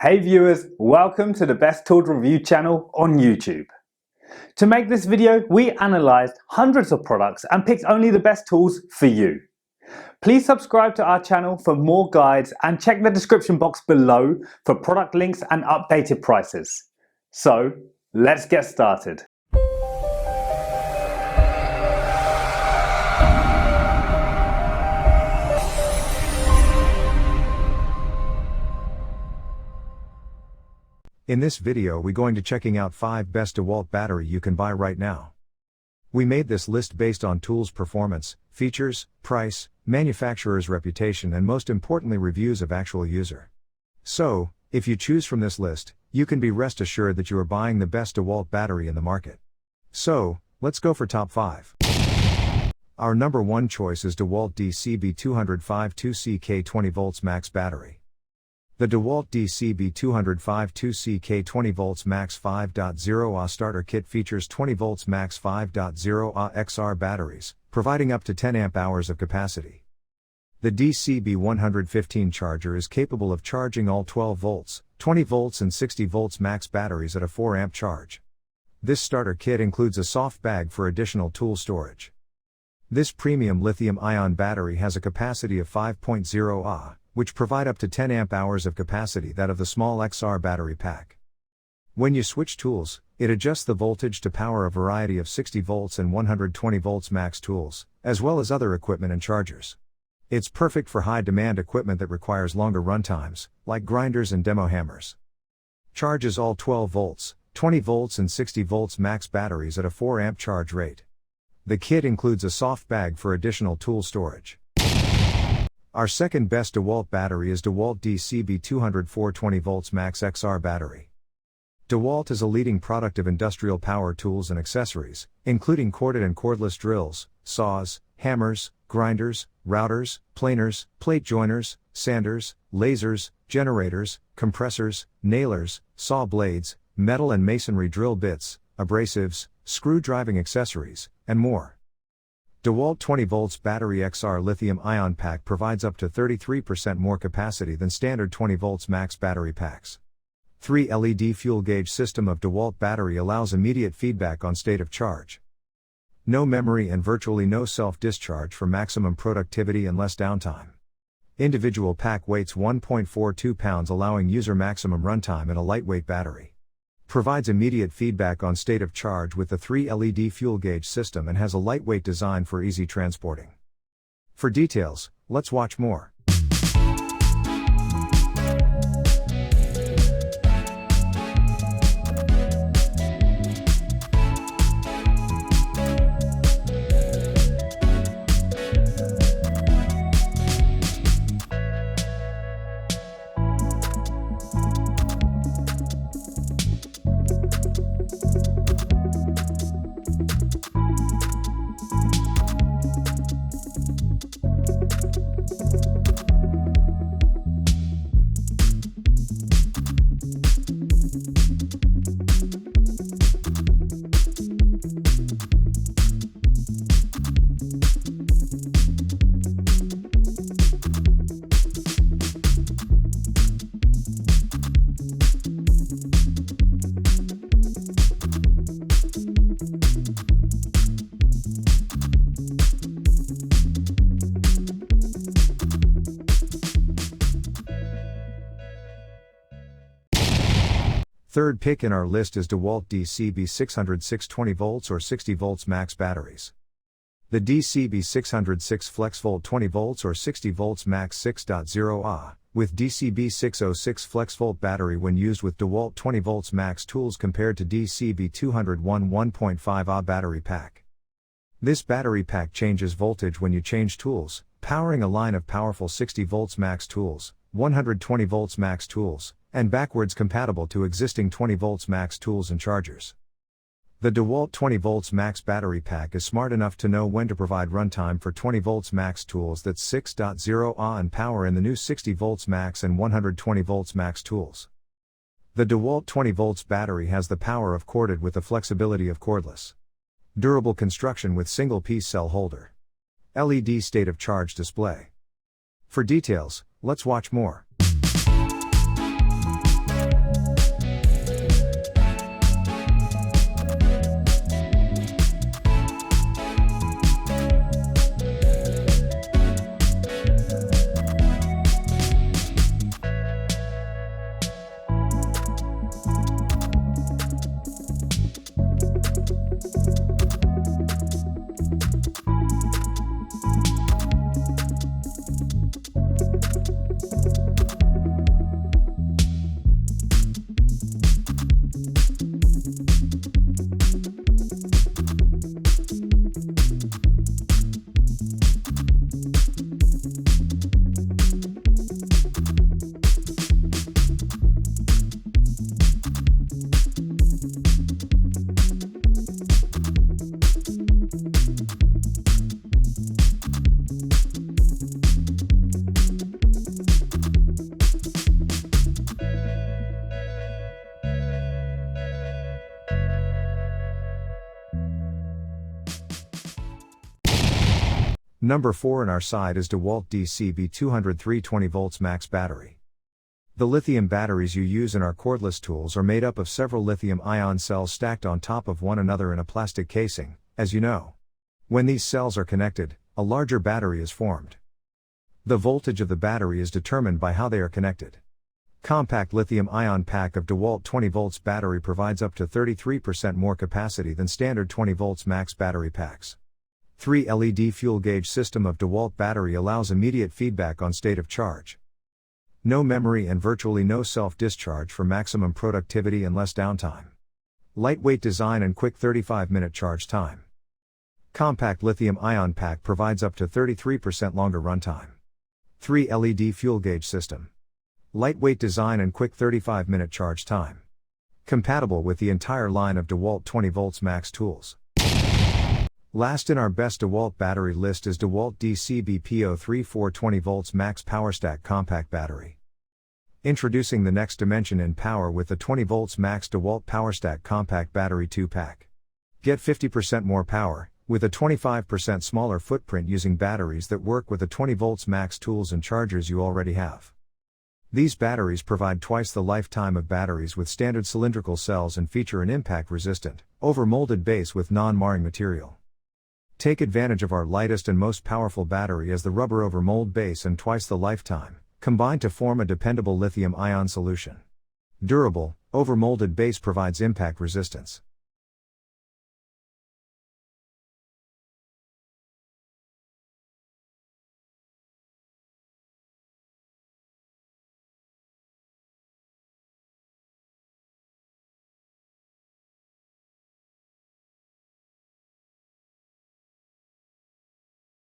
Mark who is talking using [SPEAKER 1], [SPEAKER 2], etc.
[SPEAKER 1] Hey viewers, welcome to the Best Tools Review channel on YouTube. To make this video, we analysed hundreds of products and picked only the best tools for you. Please subscribe to our channel for more guides and check the description box below for product links and updated prices. So, let's get started.
[SPEAKER 2] In this video we're going to checking out 5 best DeWalt battery you can buy right now. We made this list based on tools performance, features, price, manufacturer's reputation and most importantly reviews of actual user. So, if you choose from this list, you can be rest assured that you are buying the best DeWalt battery in the market. So, let's go for top 5. Our number 1 choice is DeWalt DCB205 2CK 20 volts max battery. The DeWalt DCB205 2CK 20 volts max 5.0 Ah starter kit features 20 volts max 5.0 Ah XR batteries, providing up to 10 amp-hours of capacity. The DCB115 charger is capable of charging all 12 volts, 20 volts and 60 volts max batteries at a 4 amp charge. This starter kit includes a soft bag for additional tool storage. This premium lithium-ion battery has a capacity of 5.0 Ah, which provide up to 10 amp-hours of capacity that of the small XR battery pack. When you switch tools, it adjusts the voltage to power a variety of 60 volts and 120 volts max tools, as well as other equipment and chargers. It's perfect for high-demand equipment that requires longer runtimes, like grinders and demo hammers. Charges all 12 volts, 20 volts and 60 volts max batteries at a 4 amp charge rate. The kit includes a soft bag for additional tool storage. Our second best DeWalt battery is DeWalt DCB204 20 volts max XR battery. DeWalt is a leading product of industrial power tools and accessories, including corded and cordless drills, saws, hammers, grinders, routers, planers, plate joiners, sanders, lasers, generators, compressors, nailers, saw blades, metal and masonry drill bits, abrasives, screw driving accessories, and more. DeWalt 20 volts battery XR lithium-ion pack provides up to 33% more capacity than standard 20 volts max battery packs. 3 LED fuel gauge system of DeWalt battery allows immediate feedback on state of charge. No memory and virtually no self-discharge for maximum productivity and less downtime. Individual pack weights 1.42 pounds allowing user maximum runtime in a lightweight battery. Provides immediate feedback on state of charge with the 3 LED fuel gauge system and has a lightweight design for easy transporting. For details, let's watch more. Third pick in our list is DeWalt DCB606 20 volts or 60 volts max batteries. The DCB606 FLEXVOLT 20 volts or 60 volts max 6.0 Ah, with DCB606 FLEXVOLT battery when used with DeWalt 20 volts max tools compared to DCB201 1.5 Ah battery pack. This battery pack changes voltage when you change tools, powering a line of powerful 60 volts max tools, 120 volts max tools, and backwards compatible to existing 20 volts max tools and chargers. The DeWalt 20 volts max battery pack is smart enough to know when to provide runtime for 20 volts max tools that's 6.0 Ah and power in the new 60 volts max and 120 volts max tools. The DeWalt 20 volts battery has the power of corded with the flexibility of cordless. Durable construction with single-piece cell holder. LED state of charge display. For details, let's watch more. Number 4 in our side is DeWalt DCB205 20 volts max battery. The lithium batteries you use in our cordless tools are made up of several lithium-ion cells stacked on top of one another in a plastic casing, as you know. When these cells are connected, a larger battery is formed. The voltage of the battery is determined by how they are connected. Compact lithium-ion pack of DeWalt 20 volts battery provides up to 33% more capacity than standard 20 volts max battery packs. 3 LED fuel gauge system of DeWalt battery allows immediate feedback on state of charge. No memory and virtually no self-discharge for maximum productivity and less downtime. Lightweight design and quick 35-minute charge time. Compact lithium-ion pack provides up to 33% longer runtime. 3 LED fuel gauge system. Lightweight design and quick 35-minute charge time. Compatible with the entire line of DeWalt 20 volts max tools. Last in our best DeWalt battery list is DeWalt DCB205 20 volts max POWERSTACK compact battery. Introducing the next dimension in power with the 20 volts max DeWalt POWERSTACK compact battery 2-pack. Get 50% more power, with a 25% smaller footprint using batteries that work with the 20 volts max tools and chargers you already have. These batteries provide twice the lifetime of batteries with standard cylindrical cells and feature an impact-resistant, over-molded base with non-marring material. Take advantage of our lightest and most powerful battery as the rubber over mold base and twice the lifetime, combined to form a dependable lithium-ion solution. Durable, over-molded base provides impact resistance.